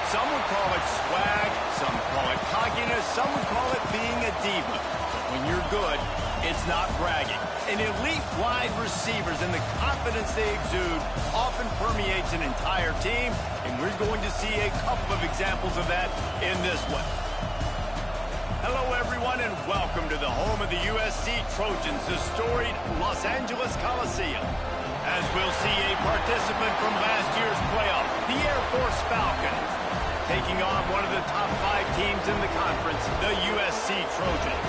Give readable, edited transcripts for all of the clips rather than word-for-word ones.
Some would call it swag, some call it cockiness, some would call it being a diva. But when you're good, it's not bragging. An elite wide receivers and the confidence they exude often permeates an entire team, and we're going to see a couple of examples of that in this one. Hello, everyone, and welcome to the home of the USC Trojans, the storied Los Angeles Coliseum. As we'll see a participant from last year's playoff, the Air Force Falcons, taking on one of the top 5 teams in the conference, the USC Trojans.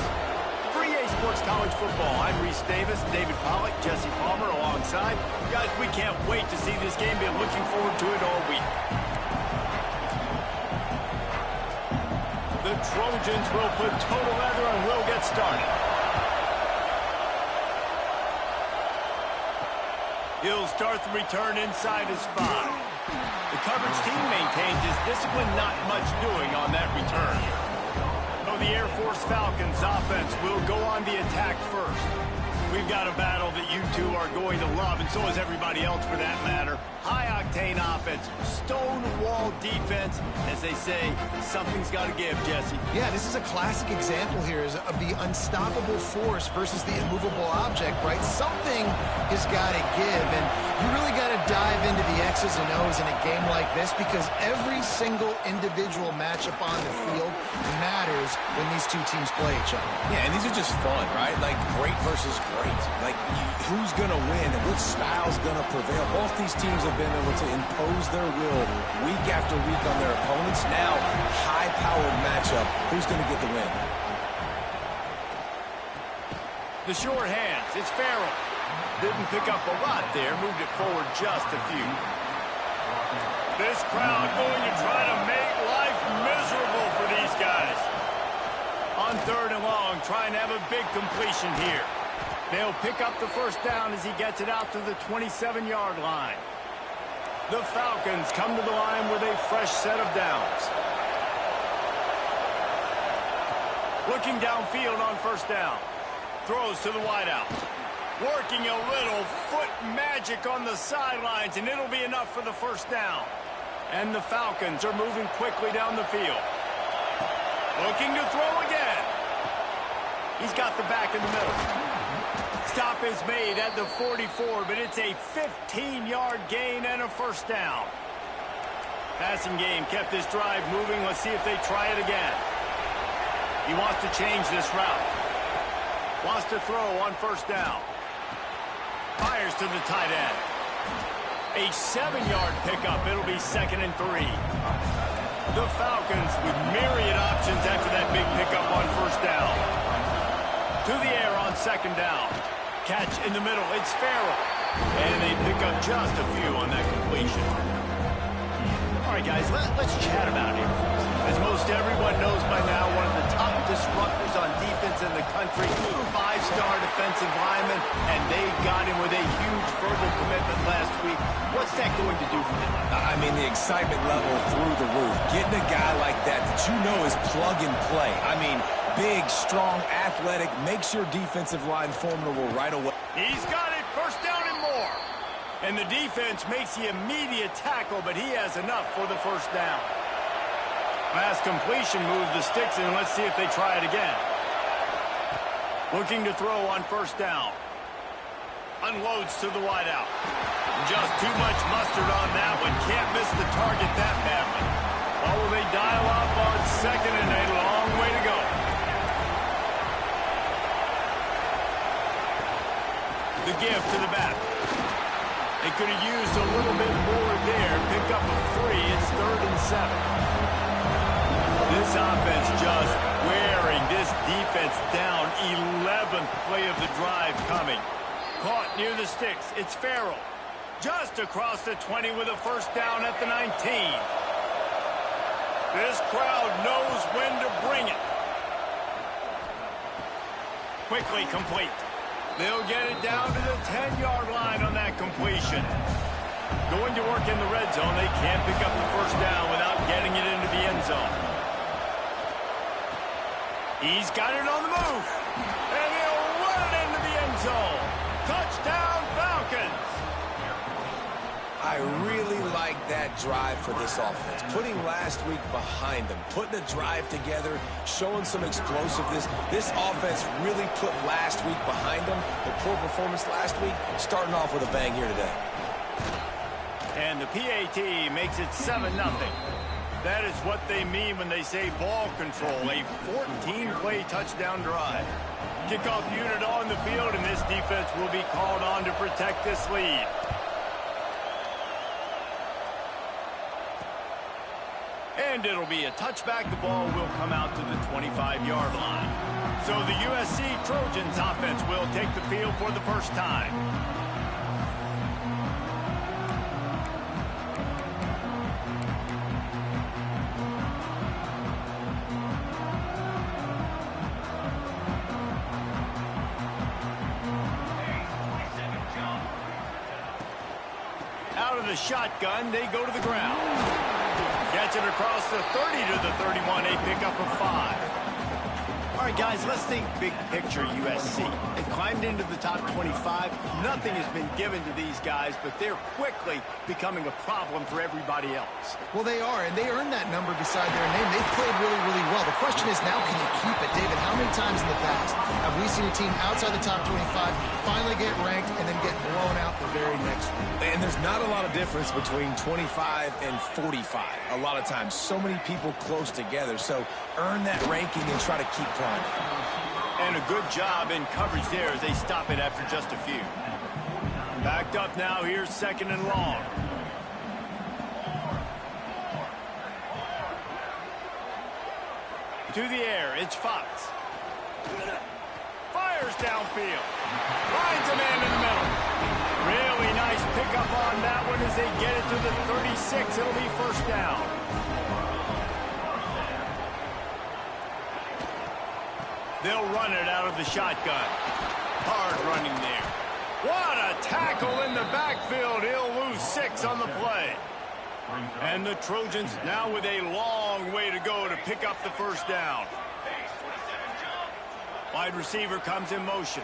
For EA Sports College Football, I'm Reese Davis, David Pollack, Jesse Palmer alongside. Guys, we can't wait to see this game. Been looking forward to it all week. The Trojans will put total leather and we'll get started. He'll start the return inside his 5. The coverage team maintains his discipline, not much doing on that return. So the Air Force Falcons offense will go on the attack first. We've got a battle that you two are going to love, and so is everybody else for that matter. High-octane offense, stone-wall defense. As they say, something's got to give, Jesse. Yeah, this is a classic example here of the unstoppable force versus the immovable object, right? Something has got to give, and you really got to dive into the X's and O's in a game like this because every single individual matchup on the field matters when these two teams play each other. Yeah, and these are just fun, right? Like great versus great. Like who's going to win and which style's going to prevail. Both these teams have been able to impose their will week after week on their opponents. Now, high-powered matchup. Who's going to get the win? The short hands. It's Farrell. Didn't pick up a lot there. Moved it forward just a few. This crowd going to try to make life miserable for these guys. On 3rd and long, trying to have a big completion here. They'll pick up the first down as he gets it out to the 27-yard line. The Falcons come to the line with a fresh set of downs. Looking downfield on 1st down. Throws to the wideout. Working a little foot magic on the sidelines, and it'll be enough for the 1st down. And the Falcons are moving quickly down the field. Looking to throw again. He's got the back in the middle. Stop is made at the 44, but it's a 15-yard gain and a 1st down. Passing game kept this drive moving. Let's see if they try it again. He wants to change this route. Wants to throw on 1st down. Fires to the tight end. A 7-yard pickup. It'll be 2nd and 3. The Falcons with myriad options after that big pickup on 1st down. To the air on 2nd down. Catch in the middle. It's Farrell. And they pick up just a few on that completion. All right, guys, let's chat about it. As most everyone knows by now, one of the top disruptors on defense in the country, 5-star defensive lineman, and they got him with a huge verbal commitment last week. What's that going to do for them? I mean, the excitement level through the roof. Getting a guy like that you know is plug and play. I mean, big, strong, athletic, makes your defensive line formidable right away. He's got it, 1st down and more. And the defense makes the immediate tackle, but he has enough for the 1st down. Pass completion moves the sticks in. Let's see if they try it again. Looking to throw on 1st down. Unloads to the wideout. Just too much mustard on that one. Can't miss the target that badly. Or will they dial up on 2nd and a long way to go? The give to the back. They could have used a little bit more there. Picked up a 3. It's 3rd and 7. This offense just wearing this defense down. 11th play of the drive coming. Caught near the sticks. It's Farrell. Just across the 20 with a 1st down at the 19. This crowd knows when to bring it. Quickly complete. They'll get it down to the 10-yard line on that completion. Going to work in the red zone. They can't pick up the 1st down without getting it into the end zone. He's got it on the move. And he'll run it into the end zone. Touchdown, Falcons. I really like that drive for this offense. Putting last week behind them, putting a drive together, showing some explosiveness. This offense really put last week behind them. The poor performance last week, starting off with a bang here today. And the PAT makes it 7-0. That is what they mean when they say ball control, a 14-play touchdown drive. Kickoff unit on the field, and this defense will be called on to protect this lead. And it'll be a touchback. The ball will come out to the 25-yard line. So the USC Trojans offense will take the field for the first time. Out of the shotgun, they go to the ground. Gets it across the 30 to the 31, a pickup of 5. All right, guys, let's think big picture USC. They've climbed into the top 25. Nothing has been given to these guys, but they're quickly becoming a problem for everybody else. Well, they are, and they earned that number beside their name. They've played really, really well. The question is, now can you keep it? David, how many times in the past have we seen a team outside the top 25 finally get ranked and then get blown out the very next week? And there's not a lot of difference between 25 and 45. A lot of times, so many people close together. So earn that ranking and try to keep climbing. And a good job in coverage there as they stop it after just a few. Backed up now, here's 2nd and long. To the air, it's Fox. Fires downfield. Finds a man in the middle. Really nice pickup on that one as they get it to the 36. It'll be first down. They'll run it out of the shotgun. Hard running there. What a tackle in the backfield. He'll lose 6 on the play. And the Trojans now with a long way to go to pick up the first down. Wide receiver comes in motion.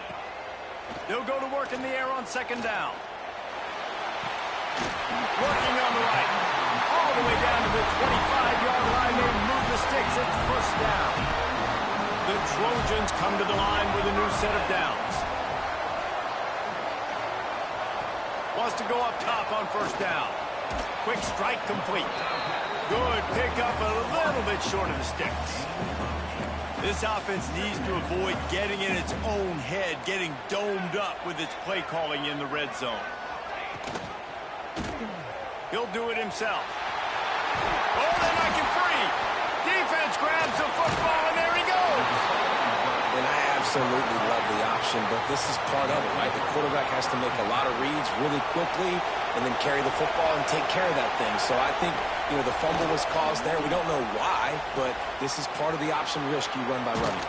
They'll go to work in the air on 2nd down. Working on the right. All the way down to the 25-yard line. They move the sticks. It's first down. The Trojans come to the line with a new set of downs. Wants to go up top on first down. Quick strike complete. Good pickup, a little bit short of the sticks. This offense needs to avoid getting in its own head, getting domed up with its play calling in the red zone. He'll do it himself. Oh, they make it free. Defense grabs the football, and there he goes. And I absolutely love the option, but this is part of it, right? The quarterback has to make a lot of reads really quickly and then carry the football and take care of that thing. So I think, you know, the fumble was caused there. We don't know why, but this is part of the option risk you run by running.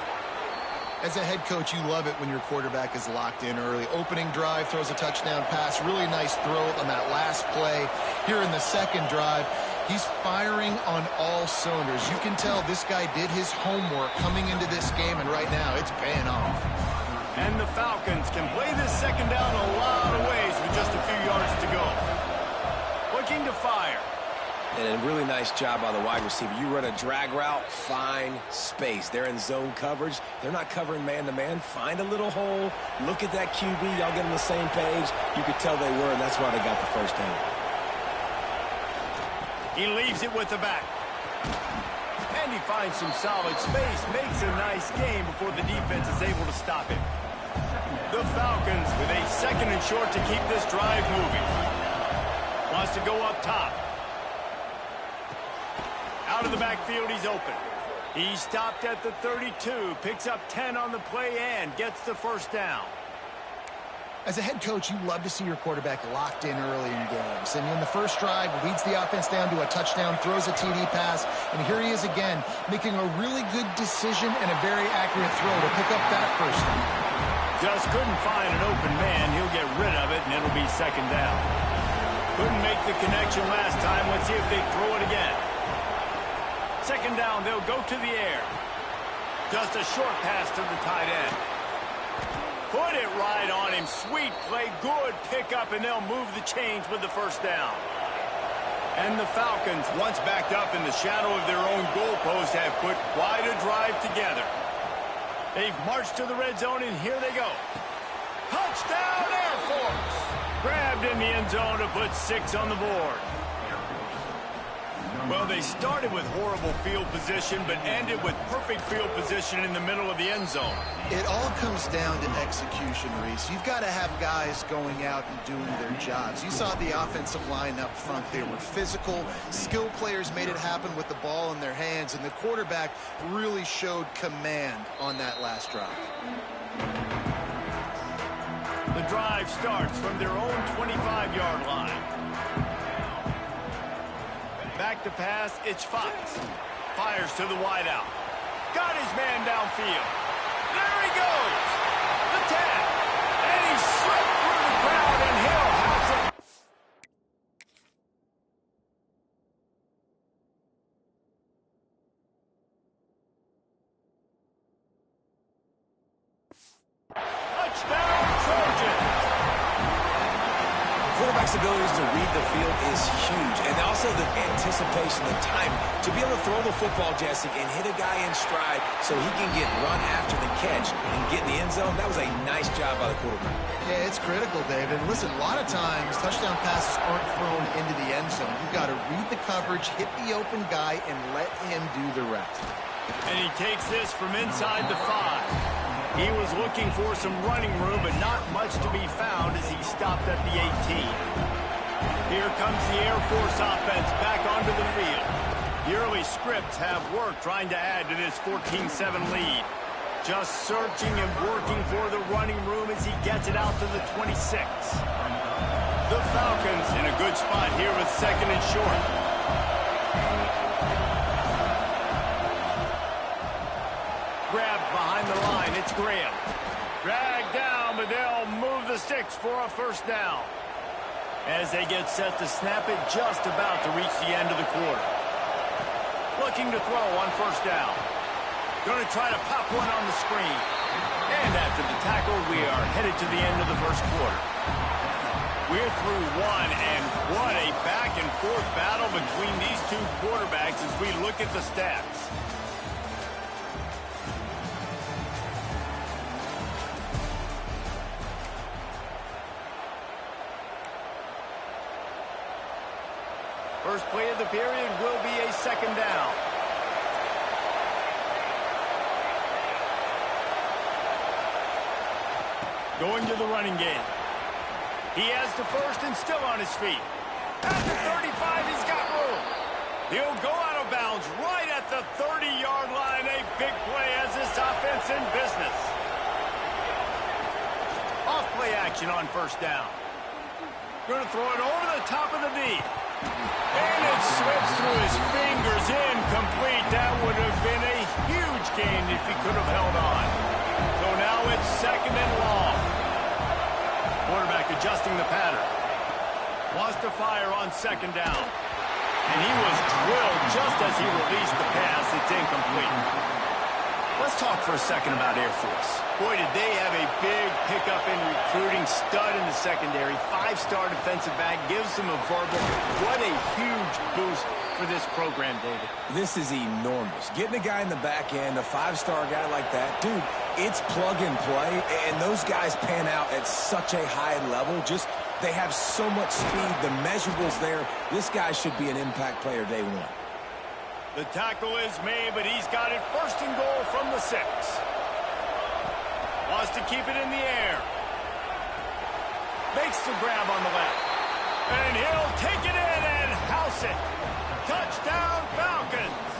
As a head coach, you love it when your quarterback is locked in early. Opening drive, throws a touchdown pass. Really nice throw on that last play. Here in the 2nd drive, he's firing on all cylinders. You can tell this guy did his homework coming into this game, and right now it's paying off. And the Falcons can play this 2nd down a lot of ways with just a few yards to go. Looking to fire. And a really nice job by the wide receiver. You run a drag route, find space. They're in zone coverage. They're not covering man-to-man. Find a little hole. Look at that QB. Y'all get on the same page. You could tell they were, and that's why they got the first down. He leaves it with the back. And he finds some solid space. Makes a nice game before the defense is able to stop him. The Falcons with a 2nd and short to keep this drive moving. Wants to go up top. Out of the backfield, he's open. He stopped at the 32, picks up 10 on the play and gets the first down. As a head coach, you love to see your quarterback locked in early in games. And in the first drive, leads the offense down to a touchdown, throws a TD pass, and here he is again, making a really good decision and a very accurate throw to pick up that first down. Just couldn't find an open man. He'll get rid of it, and it'll be 2nd down. Couldn't make the connection last time. Let's see if they throw it again. 2nd down, they'll go to the air. Just a short pass to the tight end. Put it right on him. Sweet play, good pickup, and they'll move the chains with the first down. And the Falcons, once backed up in the shadow of their own goalpost, have put quite a drive together. They've marched to the red zone, and here they go. Touchdown, Air Force! Grabbed in the end zone to put 6 on the board. Well, they started with horrible field position, but ended with perfect field position in the middle of the end zone. It all comes down to execution, Reese. You've got to have guys going out and doing their jobs. You saw the offensive line up front. They were physical. Skilled players made it happen with the ball in their hands, and the quarterback really showed command on that last drive. The drive starts from their own 25-yard line. Back to pass, it's Fox. Fires to the wideout. Got his man downfield. There he goes. The tap. And he slipped through the crowd, and he'll house it. Touchdown, Trojans. Quarterback's abilities to read the field is huge, and also the anticipation, the time to be able to throw the football, Jesse, and hit a guy in stride so he can get run after the catch and get in the end zone. That was a nice job by the quarterback. Yeah, it's critical, David. Listen, a lot of times touchdown passes aren't thrown into the end zone. You've got to read the coverage, hit the open guy, and let him do the rest. And he takes this from inside the 5. He was looking for some running room, but not much to be found as he stopped at the 18. Here comes the Air Force offense back onto the field. The early scripts have worked trying to add to this 14-7 lead. Just searching and working for the running room as he gets it out to the 26. The Falcons in a good spot here with 2nd and short. Grabbed behind the line, it's Graham. Dragged down, but they'll move the sticks for a first down. As they get set to snap it, just about to reach the end of the quarter. Looking to throw on first down. Going to try to pop one on the screen. And after the tackle, we are headed to the end of the first quarter. We're through one, and what a back-and-forth battle between these two quarterbacks as we look at the stats. First play of the period will be a 2nd down. Going to the running game. He has the first and still on his feet. At the 35, he's got room. He'll go out of bounds right at the 30-yard line. A big play as this offense in business. Off play action on first down. Going to throw it over the top of the knee. And it slips through his fingers, incomplete. That would have been a huge gain if he could have held on. So now it's 2nd and long. Quarterback adjusting the pattern. Wants to fire on 2nd down. And he was drilled just as he released the pass. It's incomplete. Let's talk for a second about Air Force. Boy, did they have a big pickup in recruiting. Stud in the secondary. 5-star defensive back. Gives them a verbal. What a huge boost for this program, David. This is enormous. Getting a guy in the back end, a 5-star guy like that, dude, it's plug and play, and those guys pan out at such a high level. Just, they have so much speed. The measurables there. This guy should be an impact player day one. The tackle is made, but he's got it 1st and goal from the 6. Wants to keep it in the air. Makes the grab on the left. And he'll take it in and house it. Touchdown, Falcons.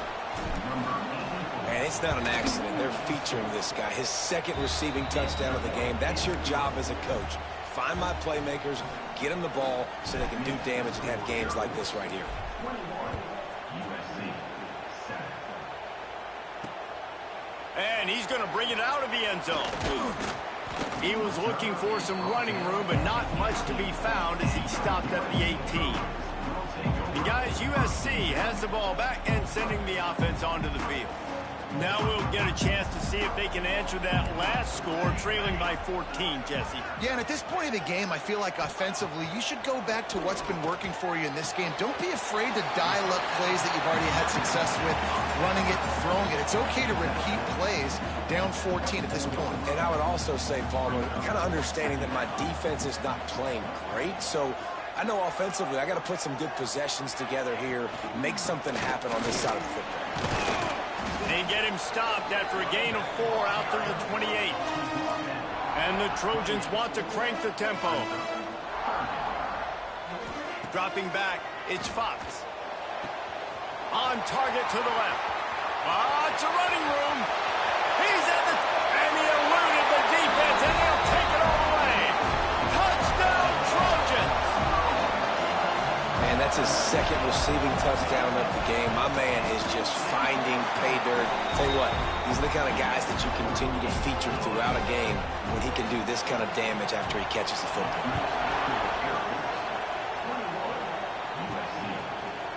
And it's not an accident. They're featuring this guy. His 2nd receiving touchdown of the game. That's your job as a coach. Find my playmakers, get them the ball so they can do damage and have games like this right here. And he's going to bring it out of the end zone. He was looking for some running room, but not much to be found as he stopped at the 18. And guys, USC has the ball back and sending the offense onto the field. Now we'll get a chance to see if they can answer that last score, trailing by 14, Jesse. Yeah, and at this point of the game, I feel like offensively, you should go back to what's been working for you in this game. Don't be afraid to dial up plays that you've already had success with, running it and throwing it. It's okay to repeat plays down 14 at this point. And I would also say, Palmer, kind of understanding that my defense is not playing great, so I know offensively I got to put some good possessions together here, make something happen on this side of the football. They get him stopped after a gain of 4 out to the 28. And the Trojans want to crank the tempo. Dropping back, it's Fox. On target to the left. It's a running room. He's at the... And he eluded the defense, and he'll take it all the way. Touchdown, Trojans! And that's his second receiving touchdown of the game. My man is just finding pay dirt. Tell you what, these are the kind of guys that you continue to feature throughout a game when he can do this kind of damage after he catches the football.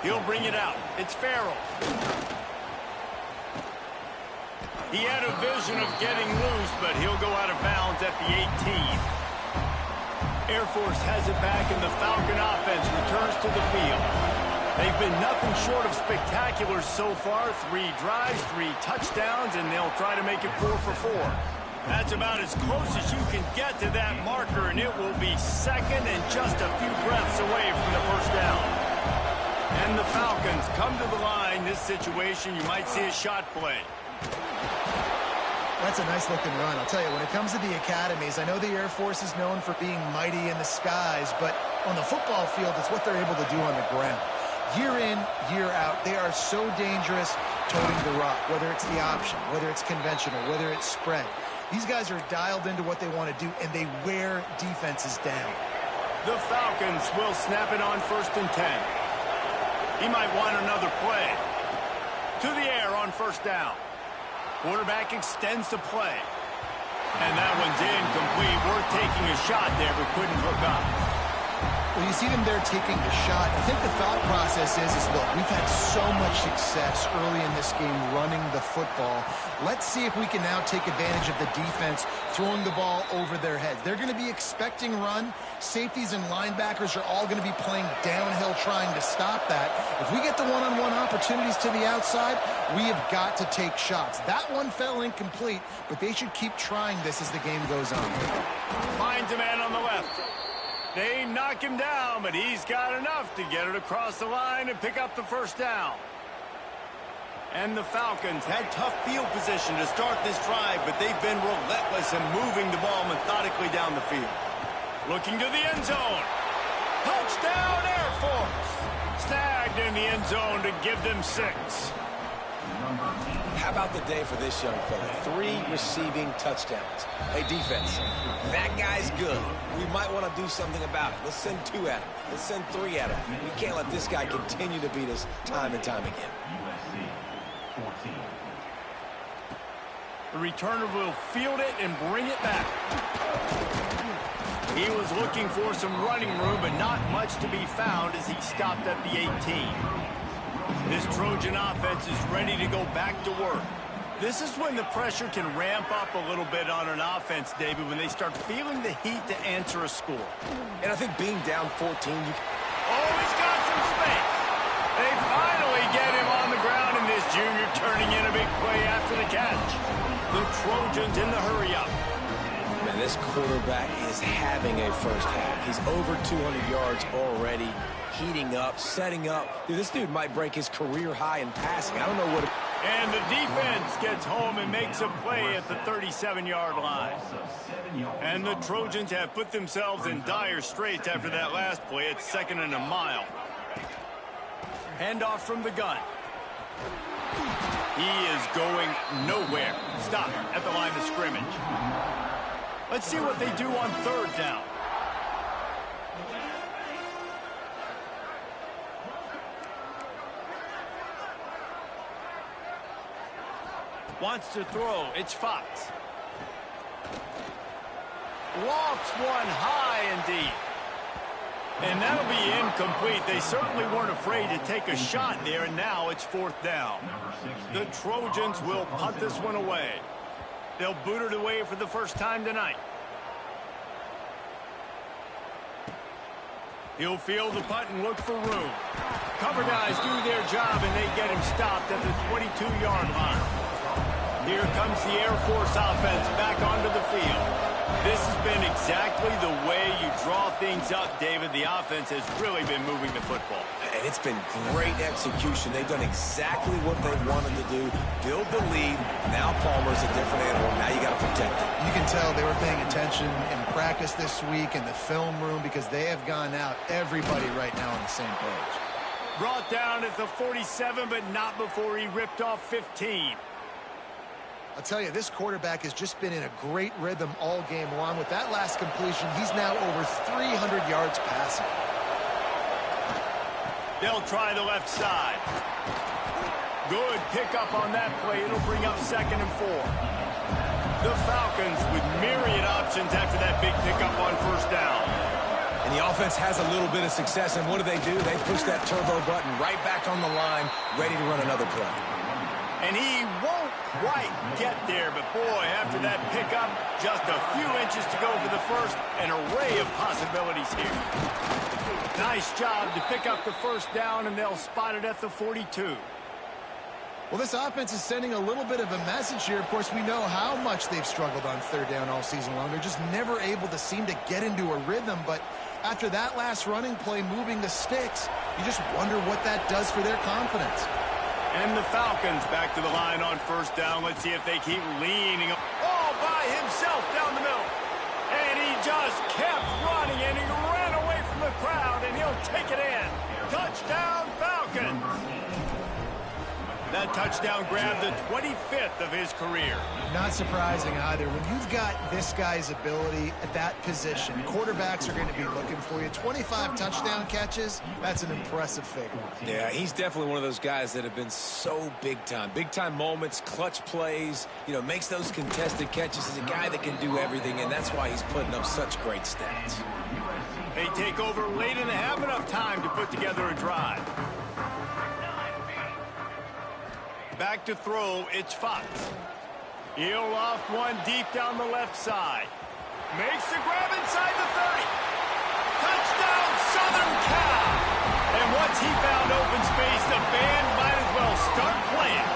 He'll bring it out. It's Farrell. He had a vision of getting loose, but he'll go out of bounds at the 18. Air Force has it back, and the Falcon offense returns to the field. They've been nothing short of spectacular so far. 3 drives, 3 touchdowns, and they'll try to make it 4 for 4. That's about as close as you can get to that marker, and it will be second and just a few breaths away from the first down. And the Falcons come to the line. This situation, you might see a shot play. That's a nice-looking run. I'll tell you, when it comes to the academies, I know the Air Force is known for being mighty in the skies, but on the football field, it's what they're able to do on the ground. Year in, year out, they are so dangerous toting the rock, whether it's the option, whether it's conventional, whether it's spread. These guys are dialed into what they want to do, and they wear defenses down. The Falcons will snap it on 1st and 10. He might want another play. To the air on 1st down. Quarterback extends the play. And that one's incomplete. Worth taking a shot there, but couldn't hook up. Well, you see them there taking the shot. I think the thought process is look, we've had so much success early in this game running the football. Let's see if we can now take advantage of the defense throwing the ball over their heads. They're going to be expecting run. Safeties and linebackers are all going to be playing downhill trying to stop that. If we get the one-on-one opportunities to the outside, we have got to take shots. That one fell incomplete, but they should keep trying this as the game goes on. Finds a man on the left. They knock him down, but he's got enough to get it across the line and pick up the 1st down. And the Falcons had tough field position to start this drive, but they've been relentless in moving the ball methodically down the field. Looking to the end zone. Touchdown, Air Force. Snagged in the end zone to give them 6. How about the day for this young fella? 3 receiving touchdowns. Hey, defense, that guy's good. We might want to do something about it. Let's send 2 at him. Let's send 3 at him. We can't let this guy continue to beat us time and time again. The returner will field it and bring it back. He was looking for some running room, but not much to be found as he stopped at the 18. This Trojan offense is ready to go back to work. This is when the pressure can ramp up a little bit on an offense, David, when they start feeling the heat to answer a score. And I think being down 14, he's got some space. They finally get him on the ground, and this junior turning in a big play after the catch. The Trojans in the hurry-up. Man, this quarterback is having a first half. He's over 200 yards already, heating up, setting up. Dude, this dude might break his career high in passing. I don't know what... And the defense gets home and makes a play at the 37-yard line. And the Trojans have put themselves in dire straits after that last play. It's 2nd and a mile. Handoff from the gun. He is going nowhere. Stop at the line of scrimmage. Let's see what they do on 3rd down. Wants to throw. It's Fox. Lofts one high and deep. And that'll be incomplete. They certainly weren't afraid to take a shot there, and now it's 4th down. The Trojans will punt this one away. They'll boot it away for the first time tonight. He'll field the punt and look for room. Cover guys do their job, and they get him stopped at the 22-yard line. Here comes the Air Force offense back onto the field. This has been exactly the way you draw things up, David. The offense has really been moving the football. And it's been great execution. They've done exactly what they wanted to do. Build the lead. Now Palmer's a different animal. Now you got to protect it. You can tell they were paying attention in practice this week in the film room because they have gone out, everybody right now on the same page. Brought down at the 47, but not before he ripped off 15. I'll tell you, this quarterback has just been in a great rhythm all game long. With that last completion, he's now over 300 yards passing. They'll try the left side. Good pickup on that play. It'll bring up 2nd and 4. The Falcons with myriad options after that big pickup on 1st down. And the offense has a little bit of success, and what do? They push that turbo button right back on the line, ready to run another play. And he won't quite get there, but boy, after that pickup, just a few inches to go for the first. An array of possibilities here. Nice job to pick up the 1st down, and they'll spot it at the 42. Well, this offense is sending a little bit of a message here. Of course, we know how much they've struggled on 3rd down all season long. They're just never able to seem to get into a rhythm, but after that last running play moving the sticks, you just wonder what that does for their confidence. And the Falcons back to the line on 1st down. Let's see if they keep leaning all by himself down the middle. And he just kept running, and he ran away from the crowd, and he'll take it in. Touchdown, Falcons! That touchdown grabbed the 25th of his career. Not surprising either. When you've got this guy's ability at that position, quarterbacks are going to be looking for you. 25 touchdown catches, that's an impressive figure. Yeah, he's definitely one of those guys that have been so big time. Big time moments, clutch plays, makes those contested catches. He's a guy that can do everything, and that's why he's putting up such great stats. They take over late and have enough time to put together a drive. Back to throw, it's Fox. He'll loft one deep down the left side. Makes the grab inside the 30. Touchdown, Southern Cal! And once he found open space, the band might as well start playing.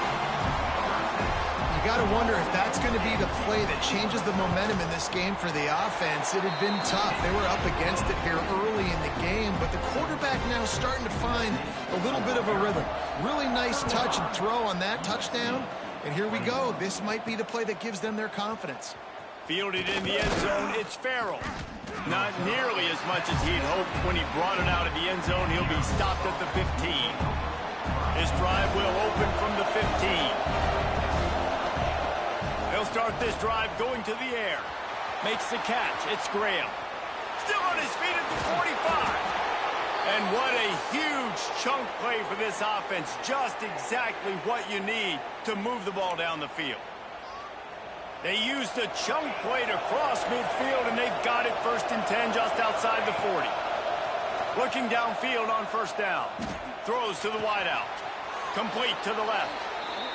You got to wonder if that's going to be the play that changes the momentum in this game for the offense. It had been tough. They were up against it here early in the game, but the quarterback now starting to find a little bit of a rhythm. Really nice touch and throw on that touchdown. And here we go. This might be the play that gives them their confidence. Fielded in the end zone, it's Farrell. Not nearly as much as he'd hoped when he brought it out of the end zone. He'll be stopped at the 15. His drive will open from the 15. They'll start this drive going to the air. Makes the catch. It's Graham. Still on his feet at the 45. And what a huge chunk play for this offense. Just exactly what you need to move the ball down the field. They used the chunk play to cross midfield, and they've got it 1st and 10 just outside the 40. Looking downfield on 1st down. Throws to the wideout. Complete to the left.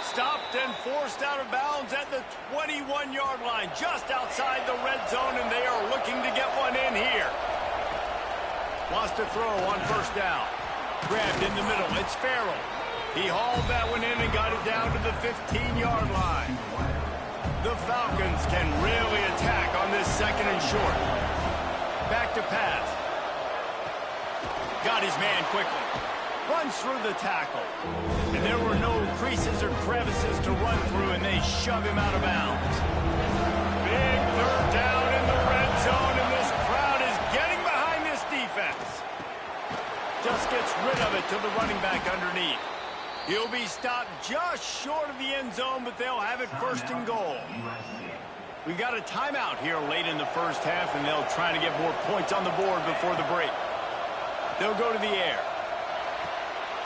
Stopped and forced out of bounds at the 21-yard line, just outside the red zone, and they are looking to get one in here. Wants to throw on 1st down. Grabbed in the middle. It's Farrell. He hauled that one in and got it down to the 15-yard line. The Falcons can really attack on this 2nd and short. Back to pass. Got his man quickly. Runs through the tackle. And there were no creases or crevices to run through, and they shove him out of bounds. Big 3rd down in the red zone, and this crowd is getting behind this defense. Just gets rid of it to the running back underneath. He'll be stopped just short of the end zone, but they'll have it 1st and goal. We got a timeout here late in the 1st half, and they'll try to get more points on the board before the break. They'll go to the air.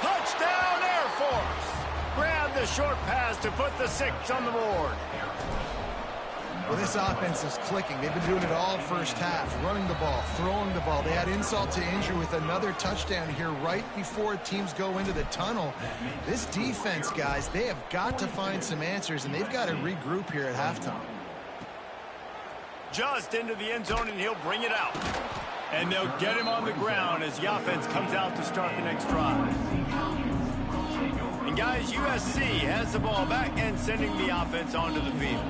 Touchdown, Air Force! Grab the short pass to put the 6 on the board. Well, this offense is clicking. They've been doing it all first half, running the ball, throwing the ball. They had insult to injury with another touchdown here right before teams go into the tunnel. This defense, guys, they have got to find some answers, and they've got to regroup here at halftime. Just into the end zone, and he'll bring it out. And they'll get him on the ground as the offense comes out to start the next drive. And guys, USC has the ball back and sending the offense onto the field.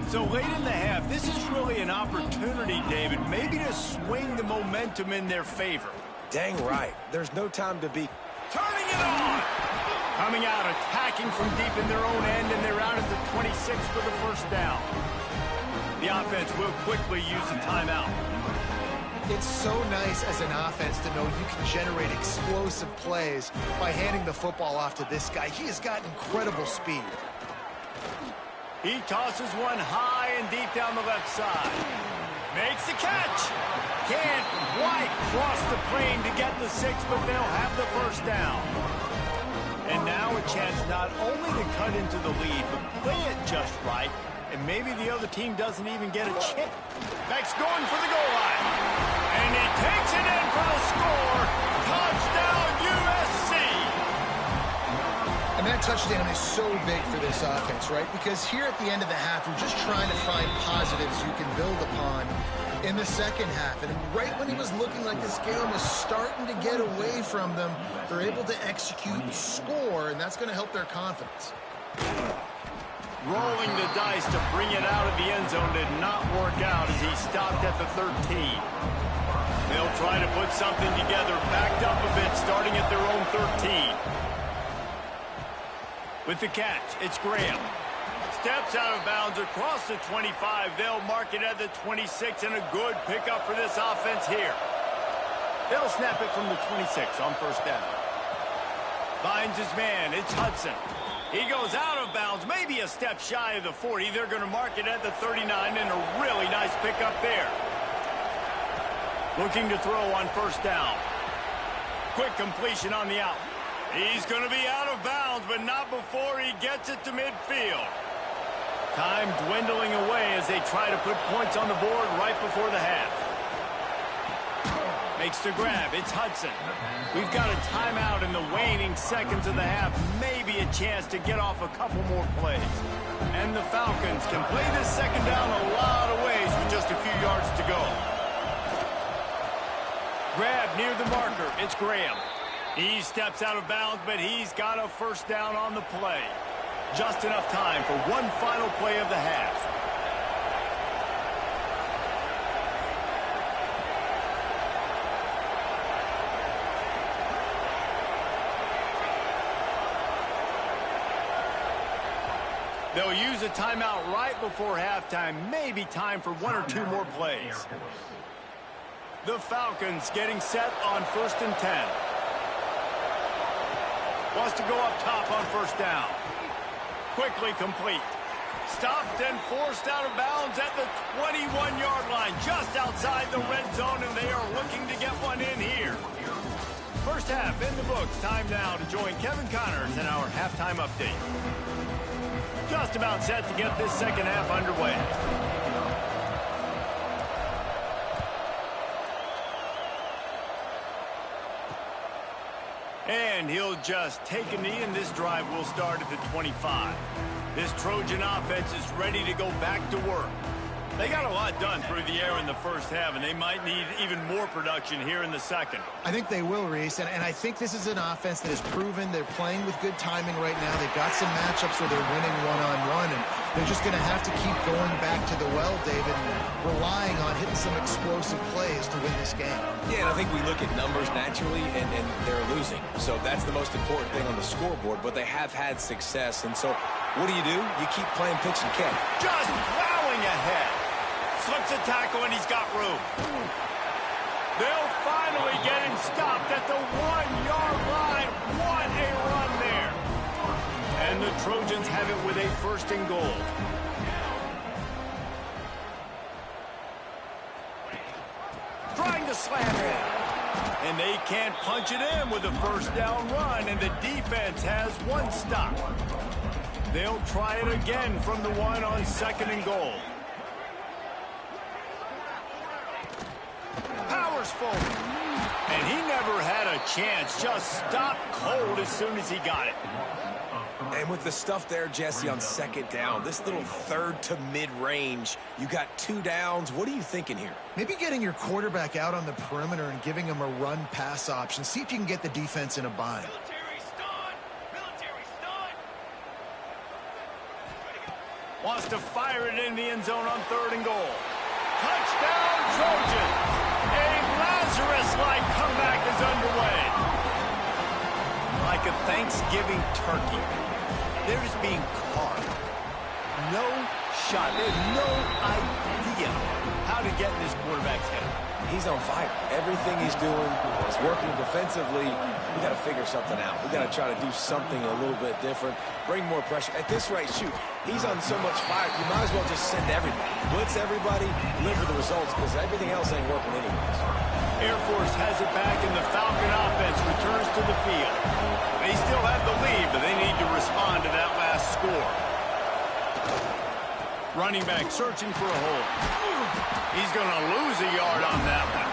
So late in the half, this is really an opportunity, David, maybe to swing the momentum in their favor. Dang right. There's no time to be Turning it on! Coming out, attacking from deep in their own end, and they're out at the 26 for the first down. The offense will quickly use a timeout. It's so nice as an offense to know you can generate explosive plays by handing the football off to this guy. He has got incredible speed. He tosses one high and deep down the left side. Makes the catch. Can't quite cross the plane to get the 6, but they'll have the first down. And now a chance not only to cut into the lead, but play it just right. And maybe the other team doesn't even get a chip. Beck's going for the goal line. And he takes it in for the score. Touchdown, USC. And that touchdown is so big for this offense, right? Because here at the end of the half, you're just trying to find positives you can build upon in the second half. And right when it was looking like this game was starting to get away from them, they're able to execute and score, and that's going to help their confidence. Rolling the dice to bring it out of the end zone did not work out as he stopped at the 13. They'll try to put something together, backed up a bit, starting at their own 13. With the catch, it's Graham. Steps out of bounds across the 25. They'll mark it at the 26, and a good pickup for this offense here. They'll snap it from the 26 on first down. Finds his man. It's Hudson. He goes out of bounds, maybe a step shy of the 40. They're going to mark it at the 39, and a really nice pickup there. Looking to throw on first down. Quick completion on the out. He's going to be out of bounds, but not before he gets it to midfield. Time dwindling away as they try to put points on the board right before the half. Makes the grab. It's Hudson. We've got a timeout in the waning seconds of the half. Maybe a chance to get off a couple more plays. And the Falcons can play this second down a lot of ways with just a few yards to go. Grab near the marker. It's Graham. He steps out of bounds, but he's got a first down on the play. Just enough time for one final play of the half. They'll use a timeout right before halftime. Maybe time for one or two more plays. The Falcons getting set on 1st and 10. Wants to go up top on first down. Quickly complete. Stopped and forced out of bounds at the 21-yard line, just outside the red zone, and they are looking to get one in here. First half in the books. Time now to join Kevin Connors in our halftime update. Just about set to get this second half underway. And he'll just take a knee, and this drive will start at the 25. This Trojan offense is ready to go back to work. They got a lot done through the air in the first half, and they might need even more production here in the second. I think they will, Reese, and I think this is an offense that has proven they're playing with good timing right now. They've got some matchups where they're winning one-on-one, and they're just going to have to keep going back to the well, David, and relying on hitting some explosive plays to win this game. Yeah, and I think we look at numbers naturally, and they're losing. So that's the most important thing on the scoreboard, but they have had success. And so what do? You keep playing pitch and catch. Just plowing ahead. Slips a tackle, and he's got room. They'll finally get him stopped at the 1-yard line. What a run there. And the Trojans have it with a 1st and goal. Trying to slam in. And they can't punch it in with a first down run, and the defense has one stop. They'll try it again from the 1 on 2nd and goal. forceful. And he never had a chance. Just stopped cold as soon as he got it. And with the stuff there, Jesse, on second down, this little third to mid-range, you got 2 downs. What are you thinking here? Maybe getting your quarterback out on the perimeter and giving him a run-pass option. See if you can get the defense in a bind. Wants to fire it in the end zone on 3rd and goal. Touchdown, Trojans! A Lazarus-like comeback is underway. Like a Thanksgiving turkey, they're just being carved. No shot. There's no idea how to get in this quarterback's head. He's on fire. Everything he's doing is working defensively. We got to figure something out. We got to try to do something a little bit different. Bring more pressure. At this rate, shoot, he's on so much fire, you might as well just send everybody. Blitz everybody, live for the results, because everything else ain't working anyways. Air Force has it back, and the Falcon offense returns to the field. They still have the lead, but they need to respond to that last score. Running back searching for a hole. He's going to lose a yard on that one.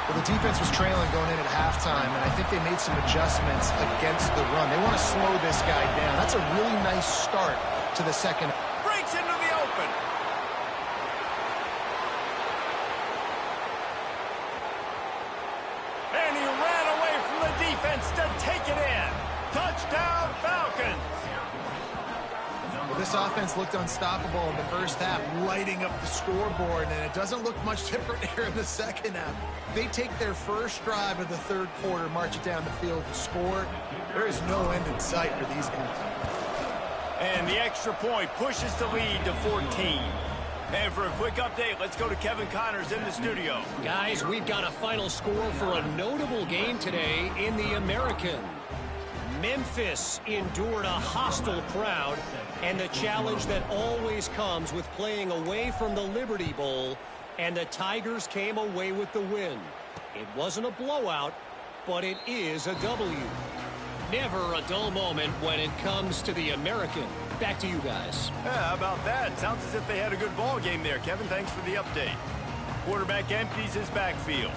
Well, the defense was trailing going in at halftime, and I think they made some adjustments against the run. They want to slow this guy down. That's a really nice start to the second. Breaks into the open. And he ran away from the defense to take it in. Touchdown, Falcons. Well, this offense looked unstoppable in the first half, lighting up the scoreboard, and it doesn't look much different here in the second half. They take their first drive of the 3rd quarter, march it down the field and score. There is no end in sight for these guys. And the extra point pushes the lead to 14. And for a quick update, let's go to Kevin Connors in the studio. Guys, we've got a final score for a notable game today in the American. Memphis endured a hostile crowd and the challenge that always comes with playing away from the Liberty Bowl, and the Tigers came away with the win. It wasn't a blowout, but it is a W. Never a dull moment when it comes to the American. Back to you guys. Yeah, how about that? Sounds as if they had a good ball game there. Kevin, thanks for the update. Quarterback empties his backfield.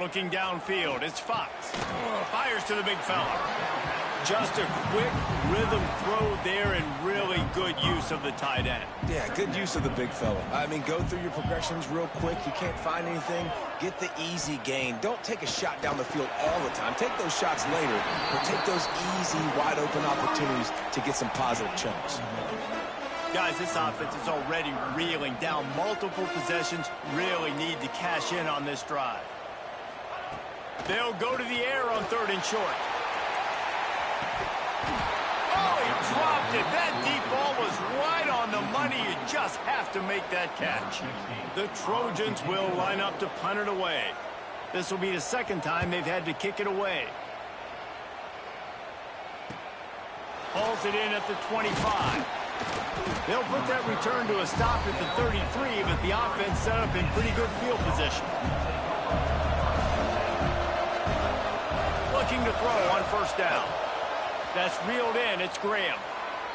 Looking downfield, it's Fox. Fires to the big fella. Just a quick rhythm throw there and really good use of the tight end. Yeah, good use of the big fella. I mean, go through your progressions real quick. You can't find anything, get the easy gain. Don't take a shot down the field all the time. Take those shots later, but take those easy, wide-open opportunities to get some positive chunks. Guys, this offense is already reeling down multiple possessions. Really need to cash in on this drive. They'll go to the air on 3rd and short. Oh, he dropped it. That deep ball was right on the money. You just have to make that catch. The Trojans will line up to punt it away. This will be the 2nd time they've had to kick it away. Hauls it in at the 25. They'll put that return to a stop at the 33, but the offense set up in pretty good field position. Looking to throw on 1st down. That's reeled in. It's Graham.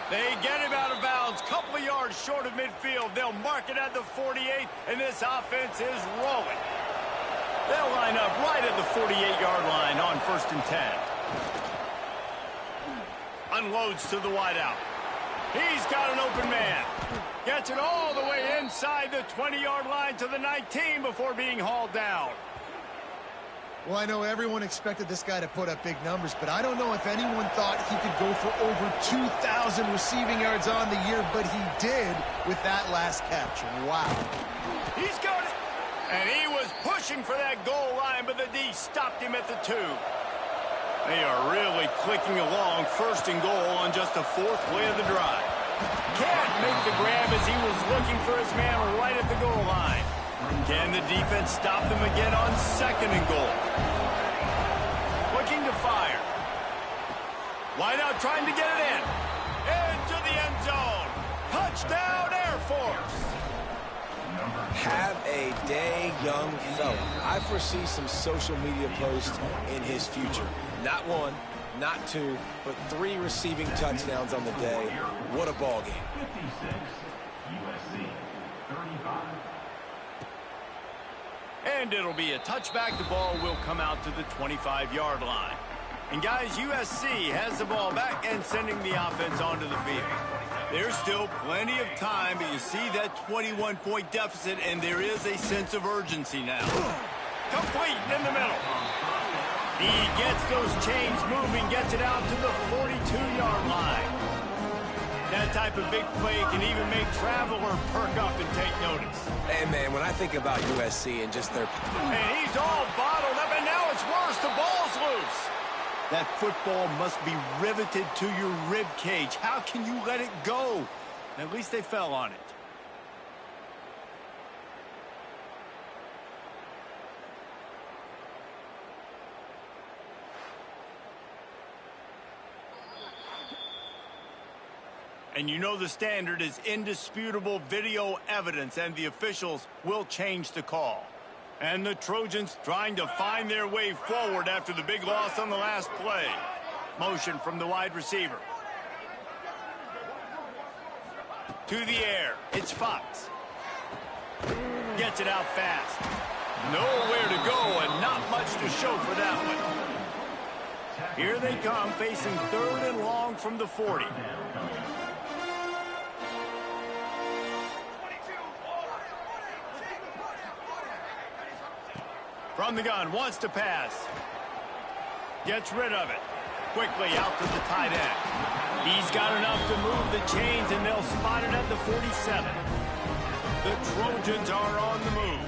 They get him out of bounds. Couple of yards short of midfield. They'll mark it at the 48, and this offense is rolling. They'll line up right at the 48-yard line on 1st and 10. Unloads to the wideout. He's got an open man. Gets it all the way inside the 20-yard line to the 19 before being hauled down. Well, I know everyone expected this guy to put up big numbers, but I don't know if anyone thought he could go for over 2,000 receiving yards on the year, but he did with that last catch. Wow. He's got it. And he was pushing for that goal line, but the D stopped him at the 2. They are really clicking along, 1st and goal on just the 4th play of the drive. Can't make the grab as he was looking for his man right at the goal line. Can the defense stop them again on 2nd and goal? Looking to fire. Wideout trying to get it in. Into the end zone. Touchdown, Air Force. Have a day, young fella. I foresee some social media posts in his future. Not 1, not 2, but 3 receiving touchdowns on the day. What a ball game. And it'll be a touchback. The ball will come out to the 25-yard line. And guys, USC has the ball back and sending the offense onto the field. There's still plenty of time, but you see that 21-point deficit, and there is a sense of urgency now. Complete in the middle. He gets those chains moving, gets it out to the 42-yard line. That type of big play can even make Traveler perk up and take notice. Hey, man, when I think about USC and just their... And he's all bottled up, and now it's worse. The ball's loose. That football must be riveted to your rib cage. How can you let it go? At least they fell on it. And you know the standard is indisputable video evidence, and the officials will change the call. And the Trojans trying to find their way forward after the big loss on the last play. Motion from the wide receiver. To the air. It's Fox. Gets it out fast. Nowhere to go and not much to show for that one. Here they come, facing 3rd and long from the 40. From the gun, wants to pass. Gets rid of it. Quickly out to the tight end. He's got enough to move the chains, and they'll spot it at the 47. The Trojans are on the move.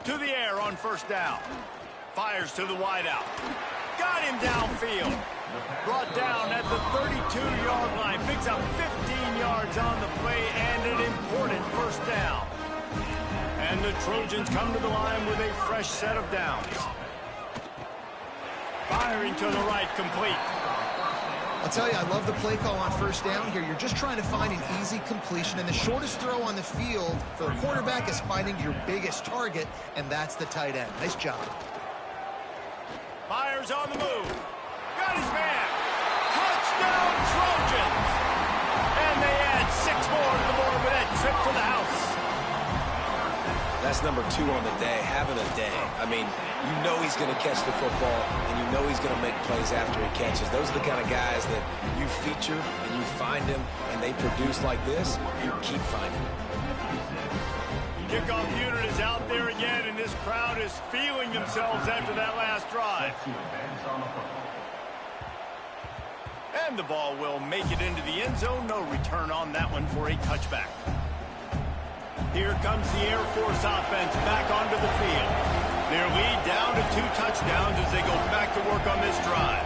To the air on 1st down. Fires to the wideout. Got him downfield. Brought down at the 32-yard line. Picks up 15 yards on the play and an important 1st down. And the Trojans come to the line with a fresh set of downs. Firing to the right, complete. I'll tell you, I love the play call on 1st down here. You're just trying to find an easy completion, and the shortest throw on the field for a quarterback is finding your biggest target, and that's the tight end. Nice job. Fires on the move. Got his man. Touchdown, Trojans. And they add 6 more to the board with that trip to the house. That's number 2 on the day, having a day. I mean, you know he's going to catch the football, and you know he's going to make plays after he catches. Those are the kind of guys that you feature and you find him, and they produce like this, you keep finding them. Kickoff unit is out there again, and this crowd is feeling themselves after that last drive. And the ball will make it into the end zone. No return on that one for a touchback. Here comes the Air Force offense back onto the field. Their lead down to 2 touchdowns as they go back to work on this drive.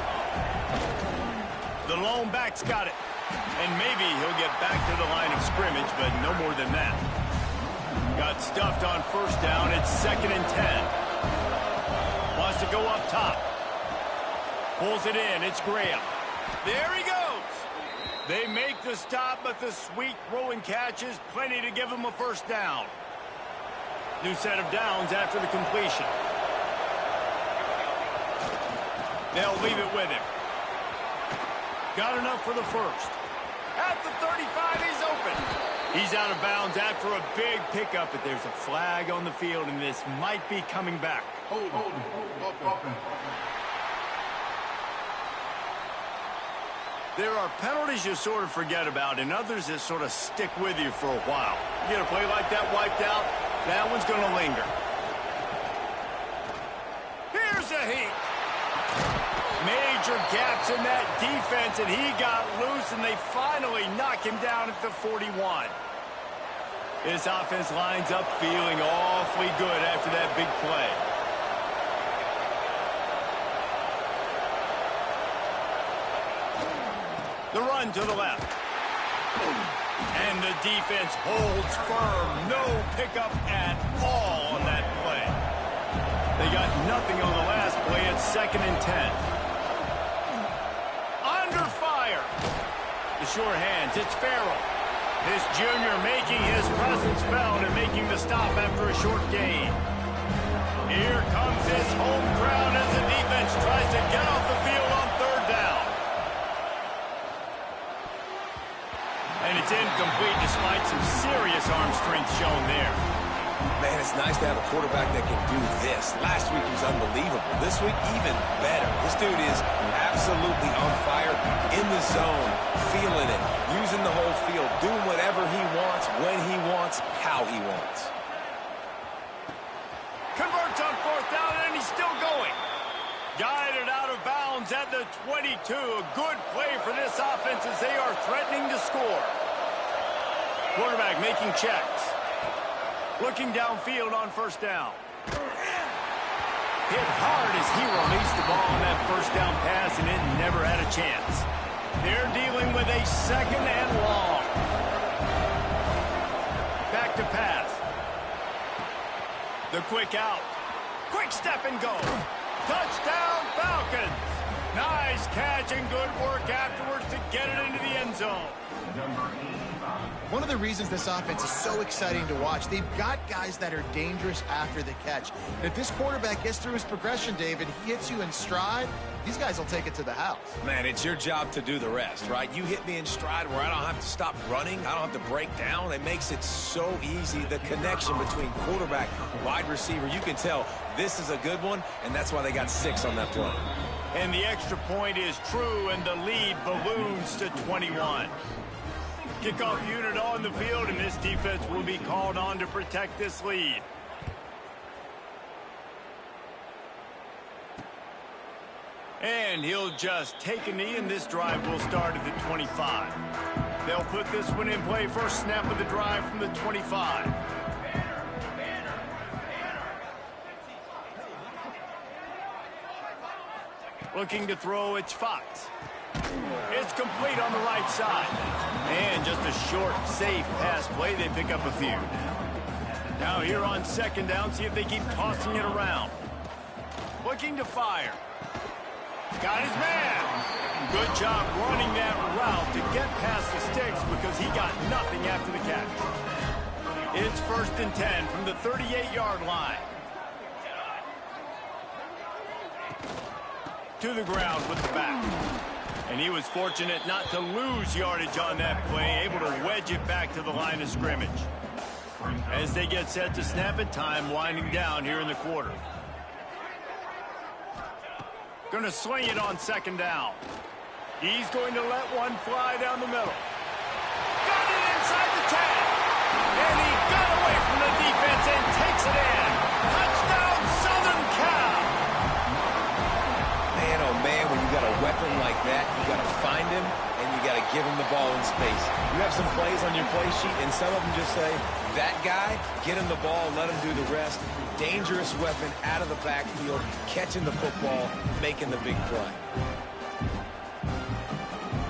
The lone back's got it. And maybe he'll get back to the line of scrimmage, but no more than that. Got stuffed on 1st down. It's 2nd and 10. Wants to go up top. Pulls it in. It's Graham. There he goes. They make the stop, but the sweet throw and catch is plenty to give them a 1st down. New set of downs after the completion. They'll leave it with him. Got enough for the 1st. At the 35, he's open. He's out of bounds after a big pickup, but there's a flag on the field, and this might be coming back. Hold. There are penalties you sort of forget about and others that sort of stick with you for a while. You get a play like that wiped out, that one's going to linger. Here's a heat. Major gaps in that defense, and he got loose, and they finally knock him down at the 41. This offense lines up feeling awfully good after that big play. The run to the left. And the defense holds firm. No pickup at all on that play. They got nothing on the last play. It's 2nd and 10. Under fire. The sure hands. It's Farrell. This junior making his presence felt and making the stop after a short gain. Here comes his home crowd as the defense tries to get off the field on 3rd down. And it's incomplete despite some serious arm strength shown there. Man, it's nice to have a quarterback that can do this. Last week he was unbelievable. This week, even better. This dude is absolutely on fire, in the zone, feeling it, using the whole field, doing whatever he wants, when he wants, how he wants. Converts on 4th down, and he's still going. Guided out of bounds at the 22. A good play for this offense as they are threatening to score. Quarterback making checks. Looking downfield on 1st down. Hit hard as he released the ball on that 1st down pass, and it never had a chance. They're dealing with a 2nd and long. Back to pass. The quick out. Quick step and go. Touchdown, Falcons. Nice catch and good work afterwards to get it into the end zone. One of the reasons this offense is so exciting to watch, they've got guys that are dangerous after the catch. And if this quarterback gets through his progression, David, he hits you in stride, these guys will take it to the house. Man, it's your job to do the rest, right? You hit me in stride where I don't have to stop running. I don't have to break down. It makes it so easy. The connection between quarterback, wide receiver, you can tell this is a good one, and that's why they got 6 on that play. And the extra point is true, and the lead balloons to 21. Kickoff unit on the field, and this defense will be called on to protect this lead. And he'll just take a knee, and this drive will start at the 25. They'll put this one in play. First snap of the drive from the 25. Looking to throw, it's Fox. It's complete on the right side. And just a short, safe pass play. They pick up a few. Now here on 2nd down, see if they keep tossing it around. Looking to fire. Got his man. Good job running that route to get past the sticks because he got nothing after the catch. It's 1st and 10 from the 38-yard line. To the ground with the back. And he was fortunate not to lose yardage on that play, able to wedge it back to the line of scrimmage. As they get set to snap it, time winding down here in the quarter. Going to swing it on 2nd down. He's going to let one fly down the middle. Got it inside the 10. And he got away from the defense and takes it in. Touchdown, Southern Cal. Man, oh man, when you got a weapon like that, you got to find him and you got to give him the ball in space. You have some plays on your play sheet, and some of them just say, that guy, get him the ball, let him do the rest. Dangerous weapon out of the backfield, catching the football, making the big play.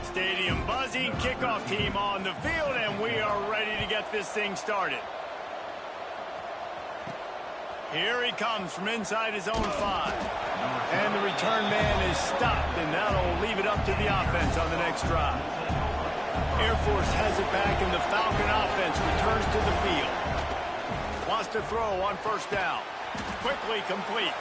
Stadium buzzing, kickoff team on the field, and we are ready to get this thing started. Here he comes from inside his own 5. And the return man is stopped, and that'll leave it up to the offense on the next drive. Air Force has it back, and the Falcon offense returns to the field. Wants to throw on 1st down. Quickly complete.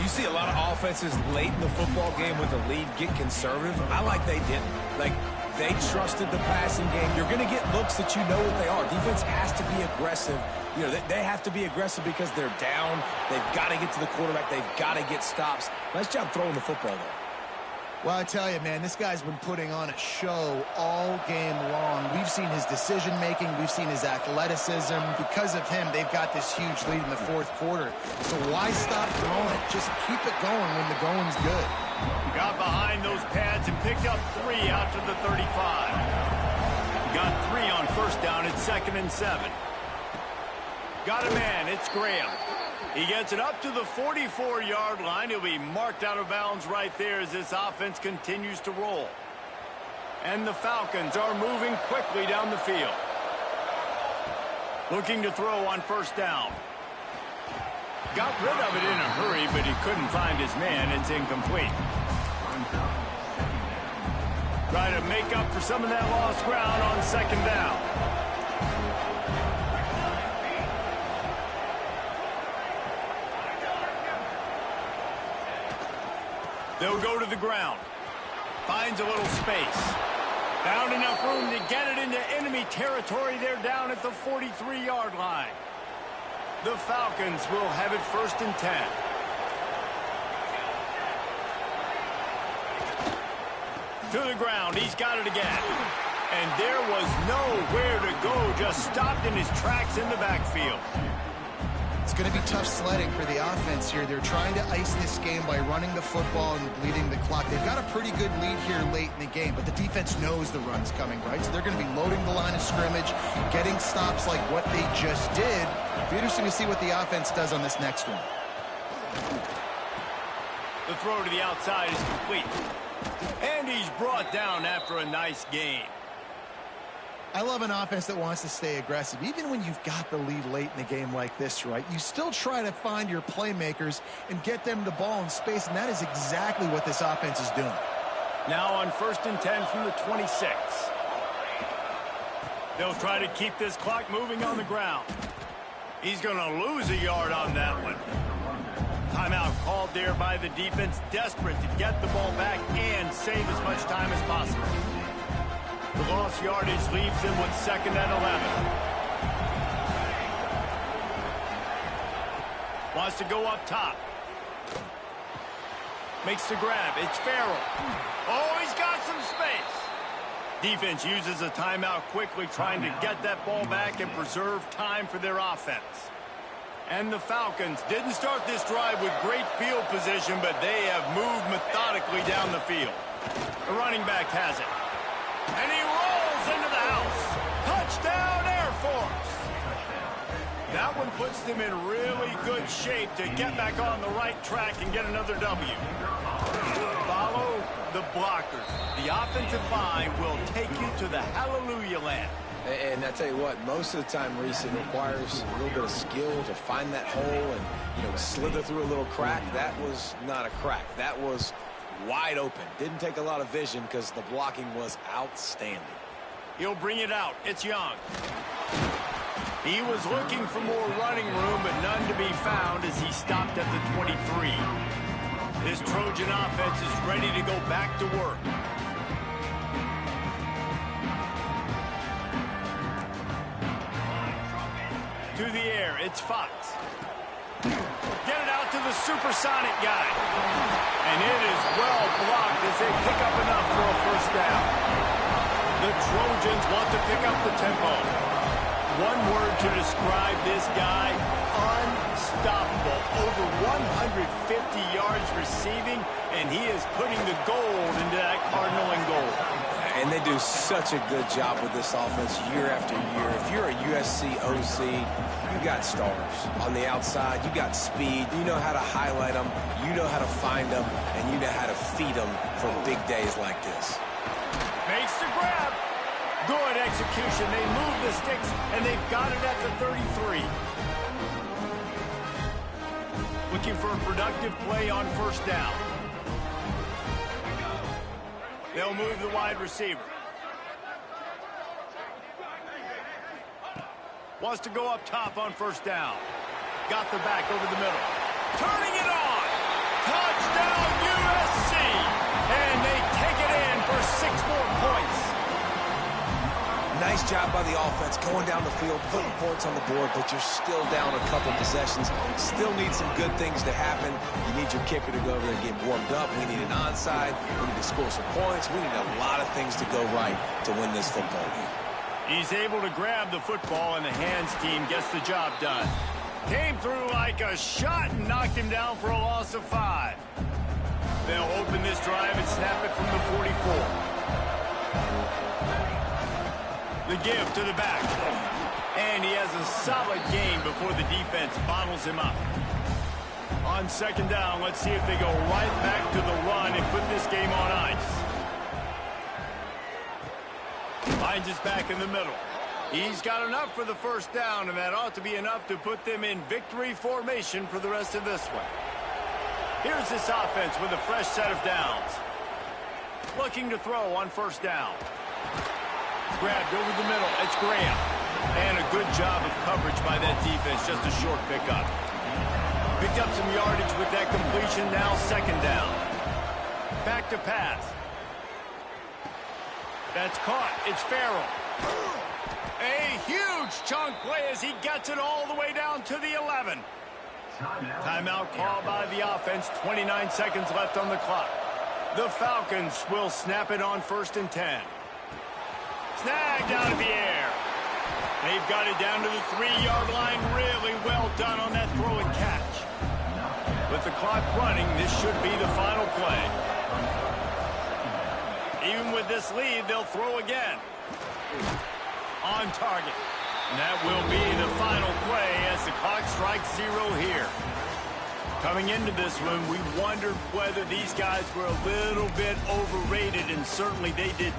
You see a lot of offenses late in the football game with the lead get conservative. I like they didn't. Like, they trusted the passing game. You're going to get looks that you know what they are. Defense has to be aggressive. You know, they have to be aggressive because they're down. They've got to get to the quarterback. They've got to get stops. Nice job throwing the football, though. Well, I tell you, man, this guy's been putting on a show all game long. We've seen his decision-making. We've seen his athleticism. Because of him, they've got this huge lead in the 4th quarter. So why stop throwing it? Just keep it going when the going's good. Got behind those pads and picked up 3 out to the 35. Got 3 on 1st down. It's 2nd and 7. Got a man. It's Graham. He gets it up to the 44-yard line. He'll be marked out of bounds right there as this offense continues to roll. And the Falcons are moving quickly down the field. Looking to throw on 1st down. Got rid of it in a hurry, but he couldn't find his man. It's incomplete. Try to make up for some of that lost ground on 2nd down. They'll go to the ground. Finds a little space. Found enough room to get it into enemy territory. They're down at the 43-yard line. The Falcons will have it 1st and 10. To the ground. He's got it again. And there was nowhere to go. Just stopped in his tracks in the backfield. It's going to be tough sledding for the offense here. They're trying to ice this game by running the football and bleeding the clock. They've got a pretty good lead here late in the game, but the defense knows the run's coming, right? So they're going to be loading the line of scrimmage, getting stops like what they just did. It'll be interesting to see what the offense does on this next one. The throw to the outside is complete. And he's brought down after a nice gain. I love an offense that wants to stay aggressive. Even when you've got the lead late in the game like this, right, you still try to find your playmakers and get them the ball in space, and that is exactly what this offense is doing. Now on 1st and 10 from the 26. They'll try to keep this clock moving on the ground. He's going to lose a yard on that one. Timeout called there by the defense, desperate to get the ball back and save as much time as possible. The lost yardage leaves them with 2nd and 11. Wants to go up top. Makes the grab. It's Farrell. Oh, he's got some space. Defense uses a timeout quickly, trying to get that ball back and preserve time for their offense. And the Falcons didn't start this drive with great field position, but they have moved methodically down the field. The running back has it. And he rolls into the house. Touchdown, Air Force. That one puts them in really good shape to get back on the right track and get another W. Follow the blockers. The offensive line will take you to the hallelujah land. And I tell you what, most of the time, Reese, it requires a little bit of skill to find that hole and, slither through a little crack. That was not a crack. That was wide open. Didn't take a lot of vision because the blocking was outstanding. He'll bring it out. It's Young. He was looking for more running room, but none to be found as he stopped at the 23. This Trojan offense is ready to go back to work. To the air, it's Fox. Get it out to the supersonic guy. And it is well blocked as they pick up enough for a 1st down. The Trojans want to pick up the tempo. One word to describe this guy, unstoppable. Over 150 yards receiving, and he is putting the gold into that Cardinal and gold. And they do such a good job with this offense year after year. If you're a USC OC, you got stars. On the outside, you got speed. You know how to highlight them. You know how to find them. And you know how to feed them for big days like this. Makes the grab. Good execution. They move the sticks, and they've got it at the 33. Looking for a productive play on 1st down. They'll move the wide receiver. Wants to go up top on 1st down. Got the back over the middle. Turning it on. Touchdown USC. And they take it in for 6 more points. Nice job by the offense going down the field, putting points on the board, but you're still down a couple possessions. Still need some good things to happen. You need your kicker to go over there and get warmed up. We need an onside. We need to score some points. We need a lot of things to go right to win this football game. He's able to grab the football, and the hands team gets the job done. Came through like a shot and knocked him down for a loss of 5. They'll open this drive and snap it from the 44. The give to the back. And he has a solid gain before the defense bottles him up. On 2nd down, let's see if they go right back to the run and put this game on ice. Finds his back in the middle. He's got enough for the 1st down, and that ought to be enough to put them in victory formation for the rest of this one. Here's this offense with a fresh set of downs. Looking to throw on 1st down. Grabbed over the middle. It's Graham. And a good job of coverage by that defense. Just a short pickup. Picked up some yardage with that completion. Now 2nd down. Back to pass. That's caught. It's Farrell. A huge chunk play as he gets it all the way down to the 11. Timeout called by the offense. 29 seconds left on the clock. The Falcons will snap it on 1st and 10. Snagged out of the air. They've got it down to the 3-yard line. Really well done on that throw and catch. With the clock running, this should be the final play. Even with this lead, they'll throw again. On target. And that will be the final play as the clock strikes 0 here. Coming into this one, we wondered whether these guys were a little bit overrated, and certainly they did.